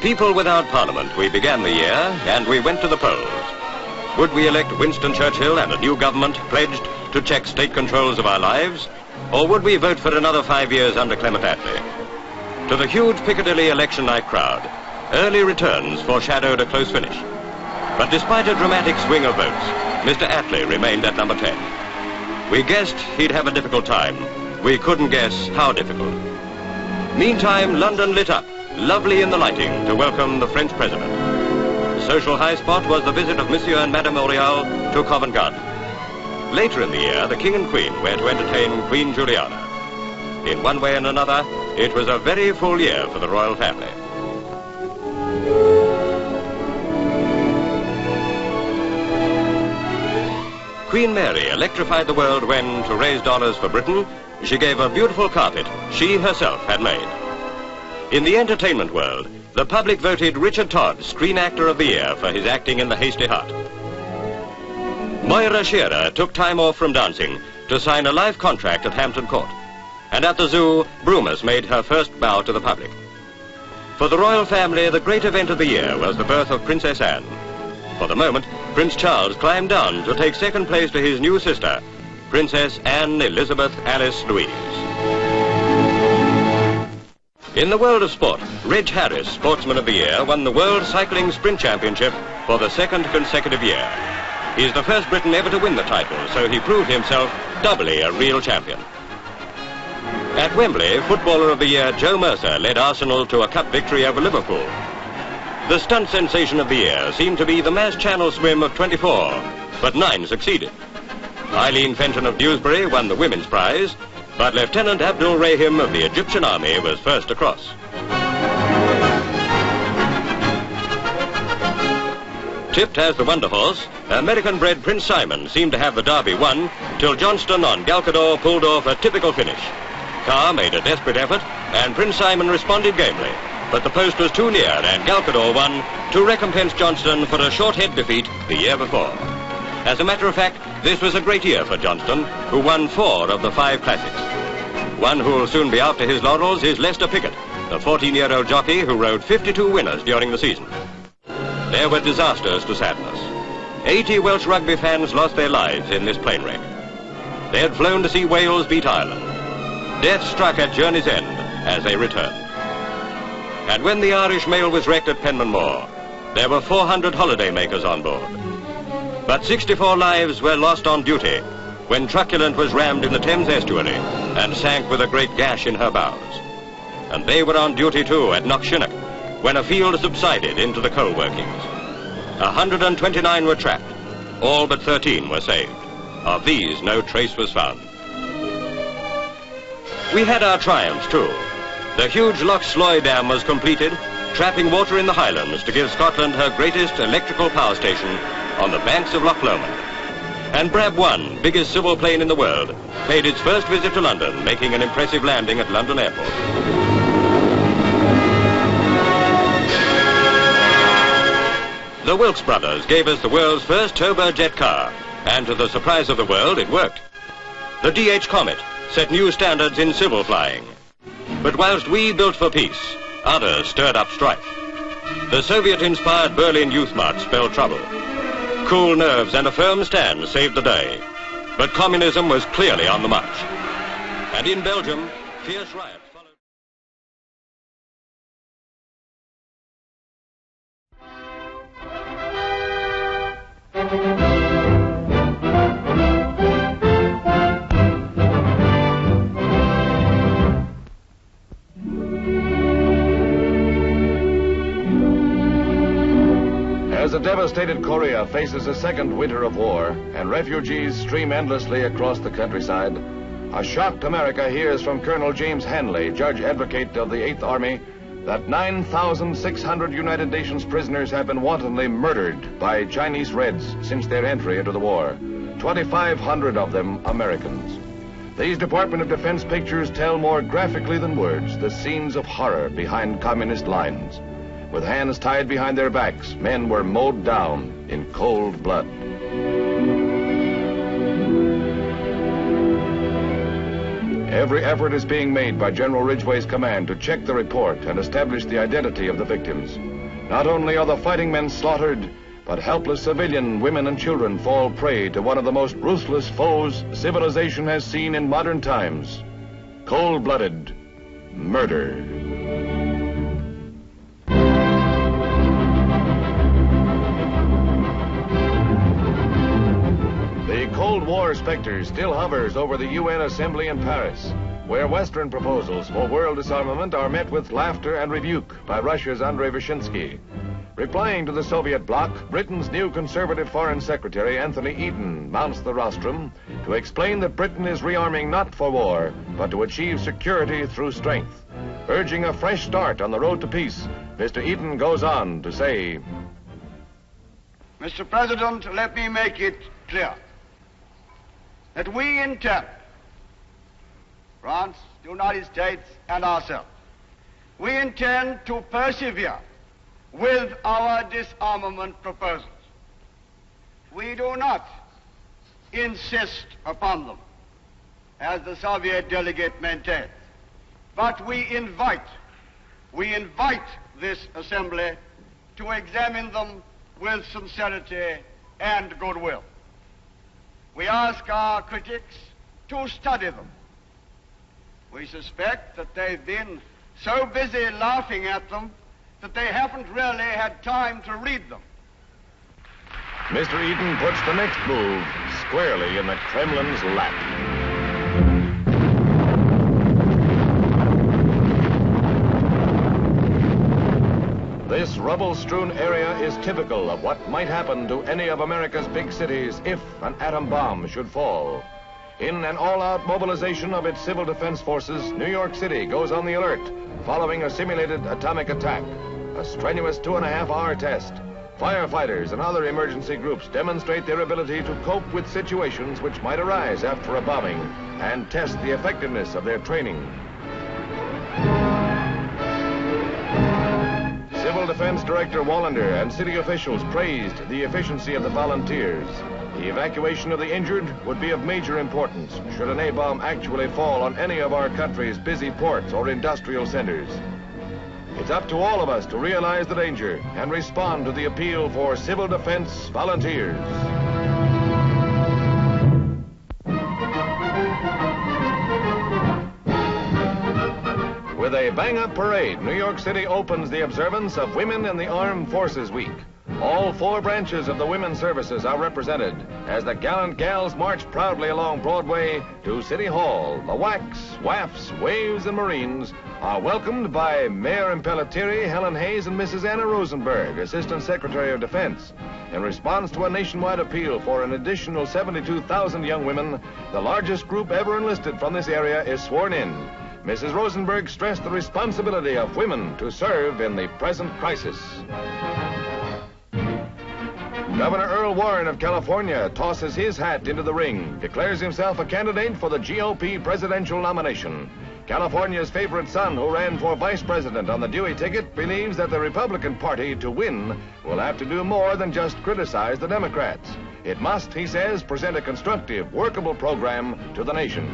people without Parliament, we began the year, and we went to the polls. Would we elect Winston Churchill and a new government pledged to check state controls of our lives? Or would we vote for another 5 years under Clement Attlee? To the huge Piccadilly election night crowd, early returns foreshadowed a close finish. But despite a dramatic swing of votes, Mr. Attlee remained at number 10. We guessed he'd have a difficult time. We couldn't guess how difficult. Meantime, London lit up, lovely in the lighting, to welcome the French president. The social high spot was the visit of Monsieur and Madame Oriol to Covent Garden. Later in the year, the King and Queen were to entertain Queen Juliana. In one way and another, it was a very full year for the royal family. Queen Mary electrified the world when, to raise dollars for Britain, she gave a beautiful carpet she herself had made. In the entertainment world, the public voted Richard Todd Screen Actor of the Year for his acting in The Hasty Heart. Moira Shearer took time off from dancing to sign a life contract at Hampton Court. And at the zoo, Brumus made her first bow to the public. For the royal family, the great event of the year was the birth of Princess Anne. For the moment, Prince Charles climbed down to take second place to his new sister, Princess Anne Elizabeth Alice Louise. In the world of sport, Reg Harris, Sportsman of the Year, won the World Cycling Sprint Championship for the second consecutive year. He's the first Briton ever to win the title, so he proved himself doubly a real champion. At Wembley, Footballer of the Year Joe Mercer led Arsenal to a cup victory over Liverpool. The stunt sensation of the year seemed to be the mass channel swim of 24, but 9 succeeded. Eileen Fenton of Dewsbury won the women's prize, but Lieutenant Abdul Rahim of the Egyptian Army was first across. Tipped as the Wonder Horse, American-bred Prince Simon seemed to have the Derby won till Johnston on Galcador pulled off a typical finish. Carr made a desperate effort, and Prince Simon responded gamely, but the post was too near, and Galcador won to recompense Johnston for a short head defeat the year before. As a matter of fact, this was a great year for Johnston, who won 4 of the 5 classics. One who'll soon be after his laurels is Lester Pickett, the 14-year-old jockey who rode 52 winners during the season. There were disasters to sadness. 80 Welsh rugby fans lost their lives in this plane wreck. They had flown to see Wales beat Ireland. Death struck at Journey's End as they returned. And when the Irish mail was wrecked at Penman Moor, there were 400 holidaymakers on board. But 64 lives were lost on duty when Truculent was rammed in the Thames estuary and sank with a great gash in her bows. And they were on duty too at Knockshinnagh when a field subsided into the coal workings. 129 were trapped. All but 13 were saved. Of these, no trace was found. We had our triumphs too. The huge Loch Sloy Dam was completed, trapping water in the Highlands to give Scotland her greatest electrical power station on the banks of Loch Lomond. And Brab 1, biggest civil plane in the world, paid its first visit to London, making an impressive landing at London Airport. The Wilkes brothers gave us the world's first turbojet car, and to the surprise of the world, it worked. The DH Comet set new standards in civil flying. But whilst we built for peace, others stirred up strife. The Soviet-inspired Berlin Youth March spelled trouble. Cool nerves and a firm stand saved the day. But communism was clearly on the march. And in Belgium, fierce riots followed. As a devastated Korea faces a second winter of war and refugees stream endlessly across the countryside, a shocked America hears from Colonel James Hanley, Judge Advocate of the 8th Army, that 9,600 United Nations prisoners have been wantonly murdered by Chinese Reds since their entry into the war, 2,500 of them Americans. These Department of Defense pictures tell more graphically than words the scenes of horror behind communist lines. With hands tied behind their backs, men were mowed down in cold blood. Every effort is being made by General Ridgway's command to check the report and establish the identity of the victims. Not only are the fighting men slaughtered, but helpless civilian women and children fall prey to one of the most ruthless foes civilization has seen in modern times. Cold-blooded murder. The Cold War specter still hovers over the UN Assembly in Paris, where Western proposals for world disarmament are met with laughter and rebuke by Russia's Andrei Vyshinsky. Replying to the Soviet bloc, Britain's new Conservative Foreign Secretary Anthony Eden mounts the rostrum to explain that Britain is rearming not for war, but to achieve security through strength. Urging a fresh start on the road to peace, Mr. Eden goes on to say, Mr. President, let me make it clear that we intend, France, the United States, and ourselves, we intend to persevere with our disarmament proposals. We do not insist upon them, as the Soviet delegate maintains, but we invite this assembly to examine them with sincerity and goodwill. We ask our critics to study them. We suspect that they've been so busy laughing at them that they haven't really had time to read them. Mr. Eden puts the next move squarely in the Kremlin's lap. This rubble-strewn area is typical of what might happen to any of America's big cities if an atom bomb should fall. In an all-out mobilization of its civil defense forces, New York City goes on the alert following a simulated atomic attack. A strenuous 2.5-hour test. Firefighters and other emergency groups demonstrate their ability to cope with situations which might arise after a bombing and test the effectiveness of their training. Civil Defense Director Wallander and city officials praised the efficiency of the volunteers. The evacuation of the injured would be of major importance should an A-bomb actually fall on any of our country's busy ports or industrial centers. It's up to all of us to realize the danger and respond to the appeal for civil defense volunteers. With a bang-up parade, New York City opens the observance of Women in the Armed Forces Week. All 4 branches of the women's services are represented as the gallant gals march proudly along Broadway to City Hall. The WACs, WAFs, Waves, and Marines are welcomed by Mayor Impellitteri, Helen Hayes, and Mrs. Anna Rosenberg, Assistant Secretary of Defense. In response to a nationwide appeal for an additional 72,000 young women, the largest group ever enlisted from this area is sworn in. Mrs. Rosenberg stressed the responsibility of women to serve in the present crisis. Governor Earl Warren of California tosses his hat into the ring, declares himself a candidate for the GOP presidential nomination. California's favorite son, who ran for vice president on the Dewey ticket, believes that the Republican Party, to win, will have to do more than just criticize the Democrats. It must, he says, present a constructive, workable program to the nation.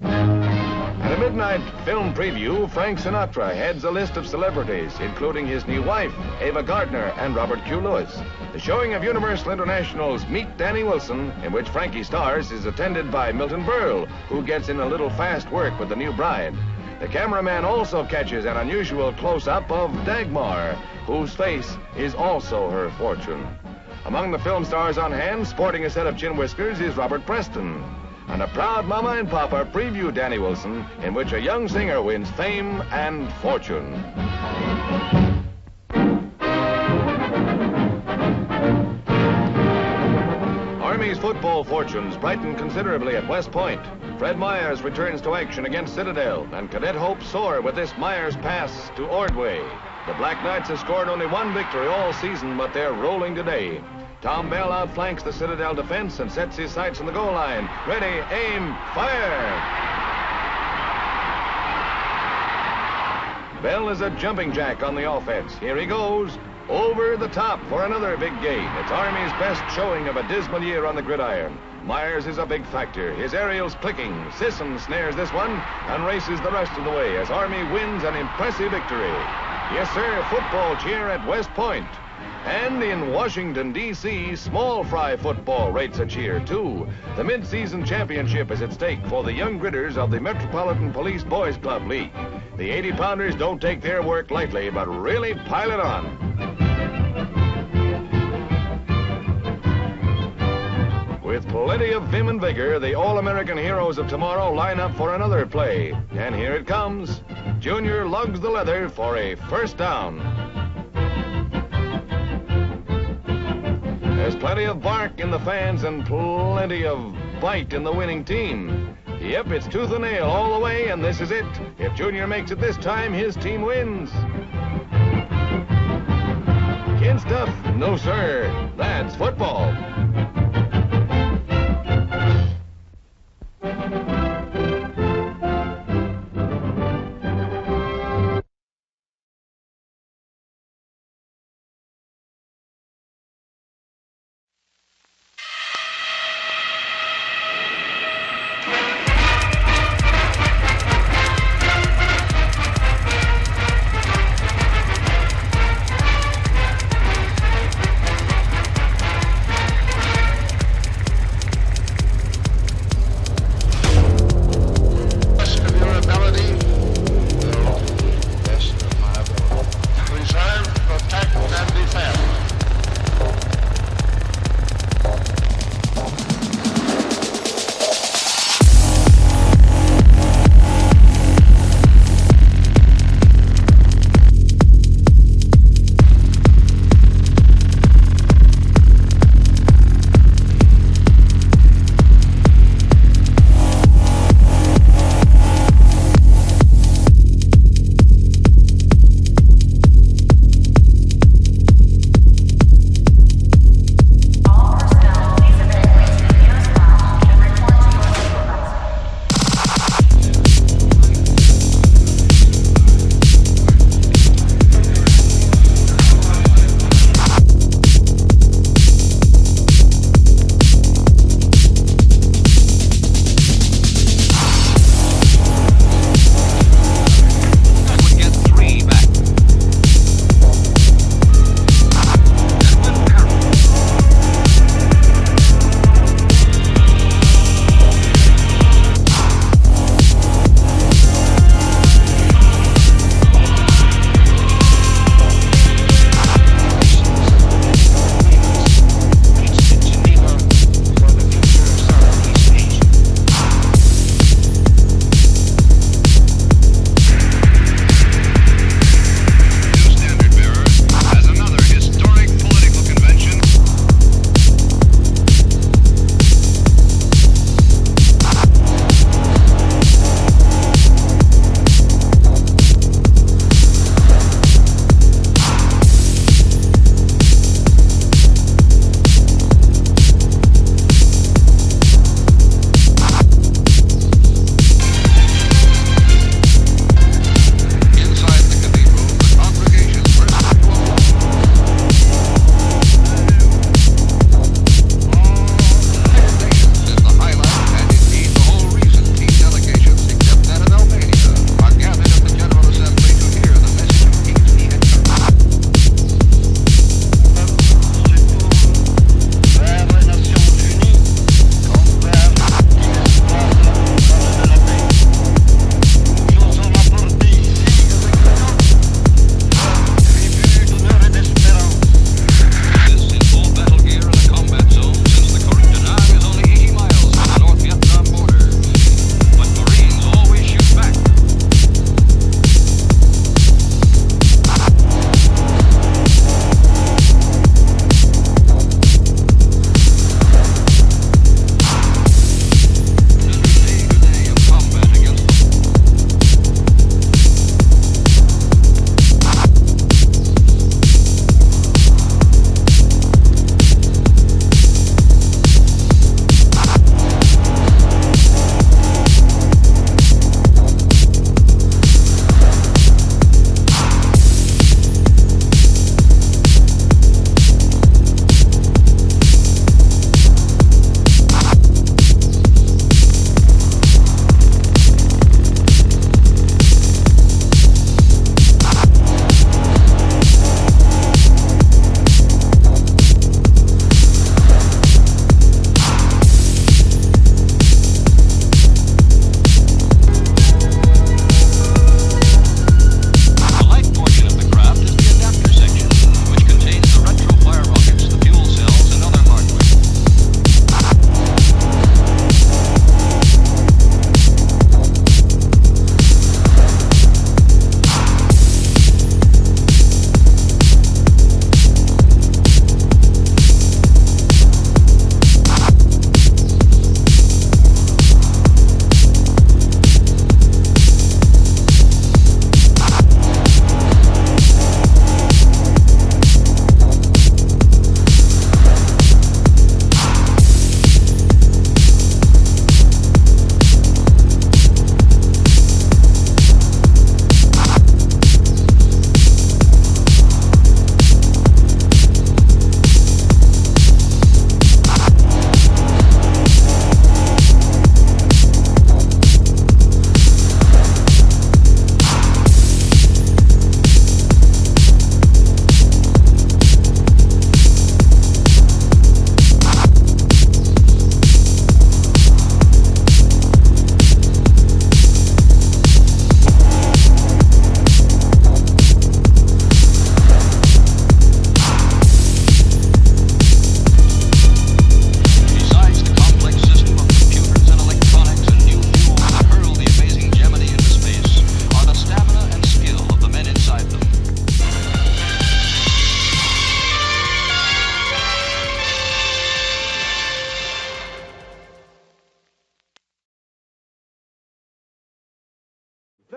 At a midnight film preview, Frank Sinatra heads a list of celebrities, including his new wife, Ava Gardner, and Robert Q. Lewis. The showing of Universal International's Meet Danny Wilson, in which Frankie stars, is attended by Milton Berle, who gets in a little fast work with the new bride. The cameraman also catches an unusual close-up of Dagmar, whose face is also her fortune. Among the film stars on hand, sporting a set of chin whiskers, is Robert Preston. And a proud mama and papa preview Danny Wilson, in which a young singer wins fame and fortune. Army's football fortunes brighten considerably at West Point. Fred Myers returns to action against Citadel, and cadet hopes soar with this Myers pass to Ordway. The Black Knights have scored only 1 victory all season, but they're rolling today. Tom Bell outflanks the Citadel defense and sets his sights on the goal line. Ready, aim, fire! Bell is a jumping jack on the offense. Here he goes, over the top for another big gain. It's Army's best showing of a dismal year on the gridiron. Myers is a big factor. His aerial's clicking. Sisson snares this one and races the rest of the way as Army wins an impressive victory. Yes, sir, football cheer at West Point. And in Washington, D.C., small fry football rates a cheer, too. The mid-season championship is at stake for the young gritters of the Metropolitan Police Boys Club League. The 80-pounders don't take their work lightly, but really pile it on. With plenty of vim and vigor, the All-American heroes of tomorrow line up for another play. And here it comes. Junior lugs the leather for a first down. There's plenty of bark in the fans and plenty of bite in the winning team. Yep, it's tooth and nail all the way, and this is it. If Junior makes it this time, his team wins. Kid stuff? No, sir. That's football.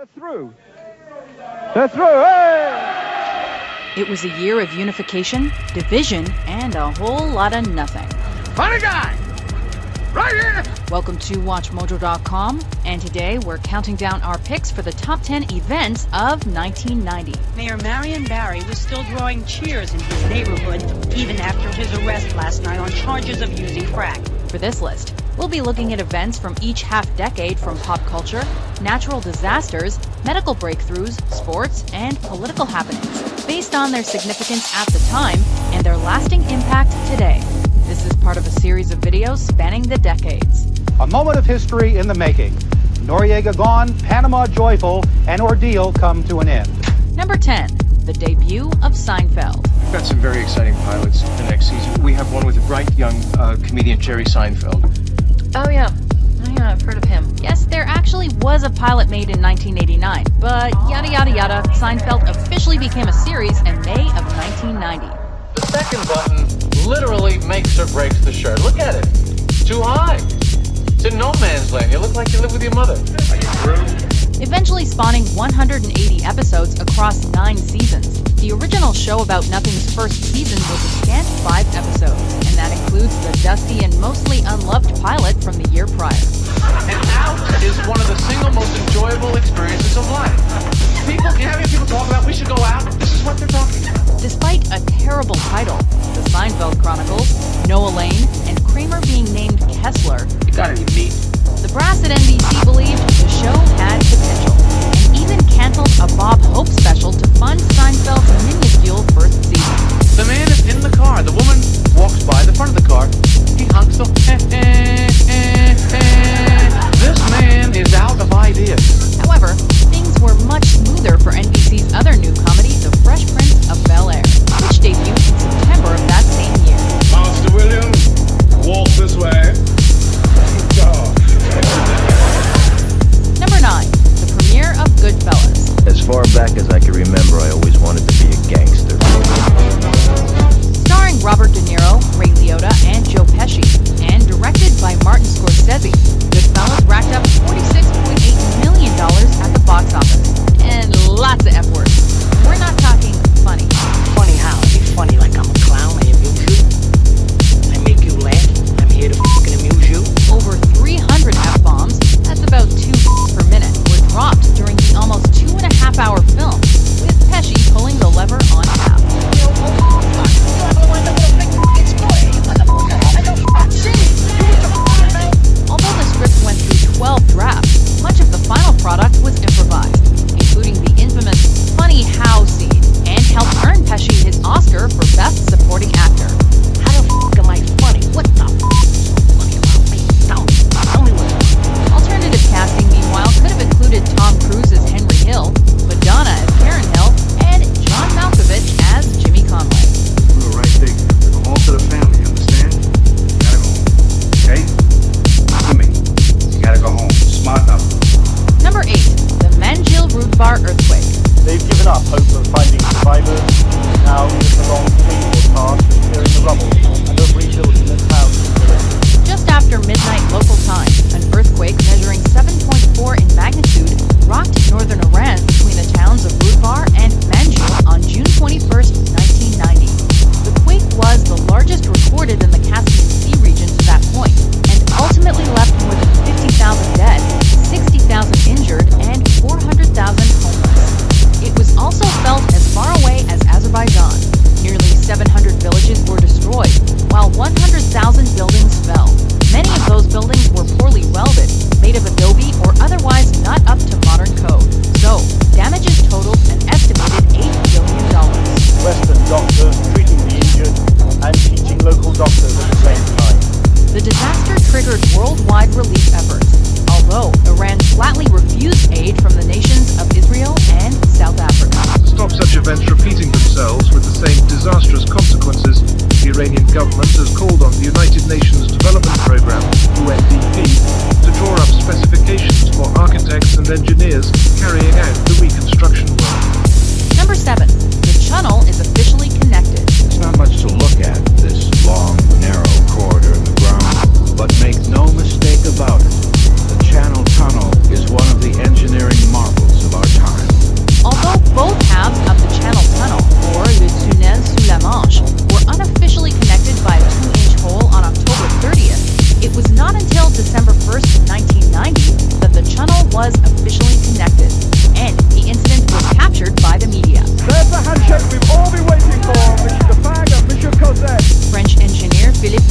They're through. They're through. Hey! It was a year of unification, division, and a whole lot of nothing. Funny guy! Right here! Welcome to WatchMojo.com, and today we're counting down our picks for the top 10 events of 1990. Mayor Marion Barry was still drawing cheers in his neighborhood even after his arrest last night on charges of using crack. For this list, we'll be looking at events from each half-decade from pop culture, natural disasters, medical breakthroughs, sports, and political happenings, based on their significance at the time and their lasting impact today. This is part of a series of videos spanning the decades. A moment of history in the making. Noriega gone, Panama joyful, and ordeal come to an end. Number 10, the debut of Seinfeld. We've got some very exciting pilots for the next season. We have one with a bright young comedian, Jerry Seinfeld. Oh yeah, I've heard of him. Yes, there actually was a pilot made in 1989, but yada yada yada, Seinfeld officially became a series in May of 1990. The second button literally makes or breaks the shirt. Look at it. It's too high. It's in no man's land. You look like you live with your mother. Are you through? Eventually spawning 180 episodes across 9 seasons. The original show about nothing's first season was a scant 5 episodes, and that includes the dusty and mostly unloved pilot from the year prior. And out is one of the single most enjoyable experiences of life. People, you have people talk about we should go out. This is what they're talking about. Despite a terrible title, The Seinfeld Chronicles, Noah Lane, and Kramer being named Kessler, You got any meat? the brass at NBC believed the show had potential, and even canceled a Bob Hope special to fund Seinfeld's minuscule first season. The man is in the car. The woman walks by the front of the car. He honks the This man is out of ideas. However, things were much smoother for NBC's other new comedy, The Fresh Prince of Bel-Air, which debuted in September of that same year. Master Williams, walk this way. Number 9, the premiere of Goodfellas. As far back as I can remember, I always wanted to be a gangster. Starring Robert De Niro, Ray Liotta, and Joe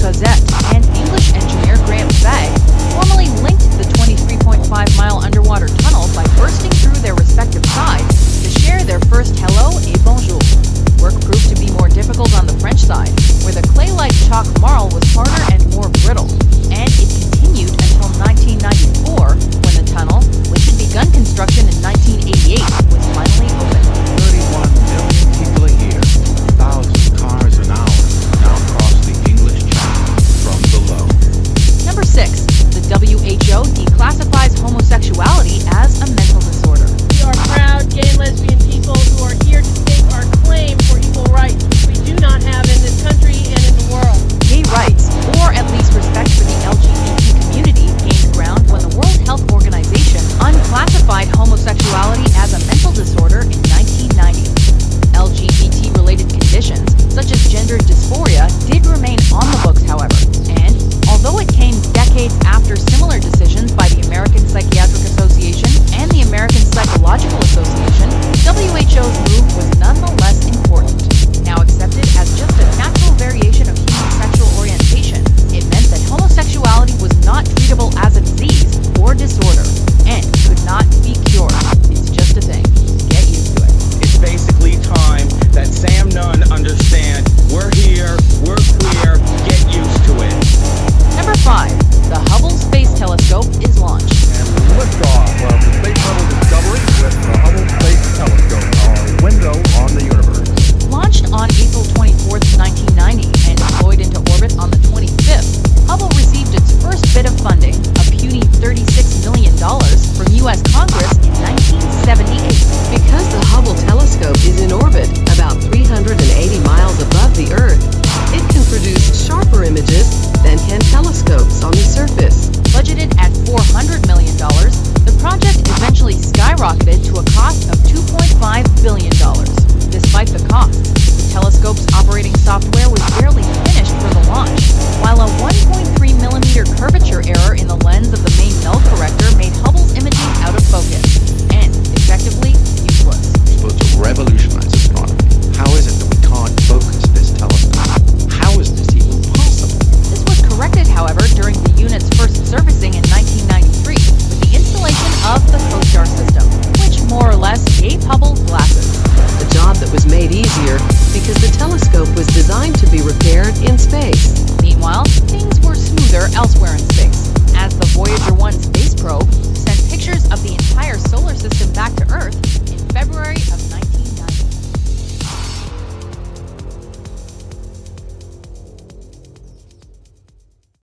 Cosette, and English